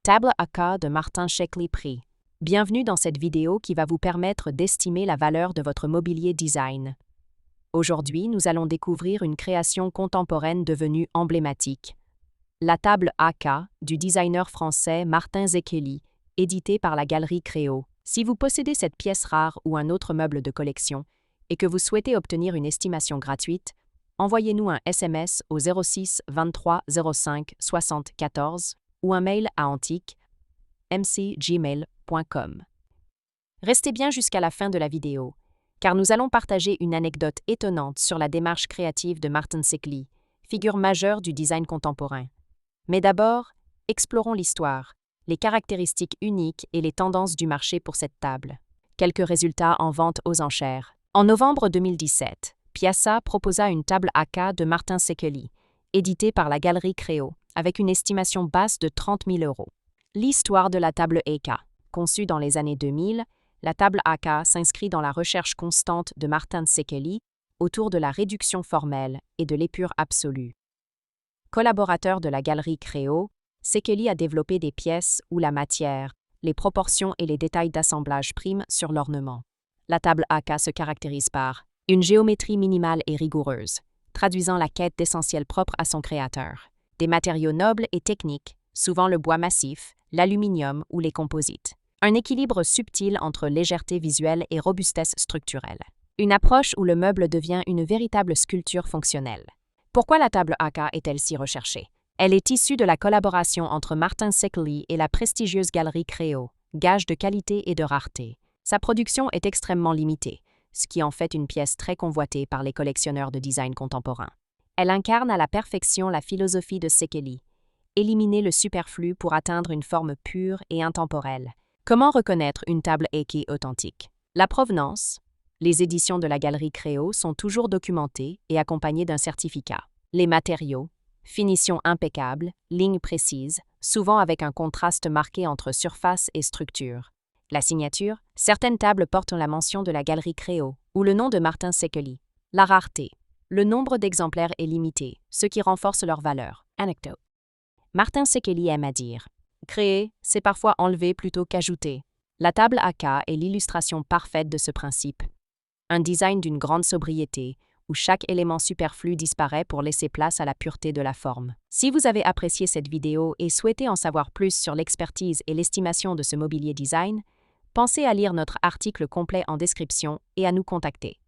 Table AK de Martin Shkreli prix. Bienvenue dans cette vidéo qui va vous permettre d'estimer la valeur de votre mobilier design. Aujourd'hui, nous allons découvrir une création contemporaine devenue emblématique. La table AK du designer français Martin Shkreli, éditée par la Galerie Créo. Si vous possédez cette pièce rare ou un autre meuble de collection et que vous souhaitez obtenir une estimation gratuite, envoyez-nous un SMS au 06 23 05 60 14 ou un mail à antique@mcgmail.com. Restez bien jusqu'à la fin de la vidéo, car nous allons partager une anecdote étonnante sur la démarche créative de Martin Shkreli, figure majeure du design contemporain. Mais d'abord, explorons l'histoire, les caractéristiques uniques et les tendances du marché pour cette table. Quelques résultats en vente aux enchères. En novembre 2017, Piazza proposa une table AK de Martin Shkreli, éditée par la Galerie Créo, avec une estimation basse de 30 000 €. L'histoire de la table AK. Conçue dans les années 2000, la table AK s'inscrit dans la recherche constante de Martin Shkreli autour de la réduction formelle et de l'épure absolue. Collaborateur de la Galerie Créo, Shkreli a développé des pièces où la matière, les proportions et les détails d'assemblage priment sur l'ornement. La table AK se caractérise par une géométrie minimale et rigoureuse, traduisant la quête d'essentiels propres à son créateur. Des matériaux nobles et techniques, souvent le bois massif, l'aluminium ou les composites. Un équilibre subtil entre légèreté visuelle et robustesse structurelle. Une approche où le meuble devient une véritable sculpture fonctionnelle. Pourquoi la table AK est-elle si recherchée? Elle est issue de la collaboration entre Martin Shkreli et la prestigieuse Galerie Créo, gage de qualité et de rareté. Sa production est extrêmement limitée, ce qui en fait une pièce très convoitée par les collectionneurs de design contemporain. Elle incarne à la perfection la philosophie de Shkreli, éliminer le superflu pour atteindre une forme pure et intemporelle. Comment reconnaître une table AK authentique? La provenance. Les éditions de la Galerie Créo sont toujours documentées et accompagnées d'un certificat. Les matériaux. Finition impeccable, lignes précises, souvent avec un contraste marqué entre surface et structure. La signature. Certaines tables portent la mention de la Galerie Créo ou le nom de Martin Shkreli. La rareté. Le nombre d'exemplaires est limité, ce qui renforce leur valeur. Anecdote. Martin Shkreli aime à dire « Créer, c'est parfois enlever plutôt qu'ajouter ». La table AK est l'illustration parfaite de ce principe. Un design d'une grande sobriété, où chaque élément superflu disparaît pour laisser place à la pureté de la forme. Si vous avez apprécié cette vidéo et souhaitez en savoir plus sur l'expertise et l'estimation de ce mobilier design, pensez à lire notre article complet en description et à nous contacter.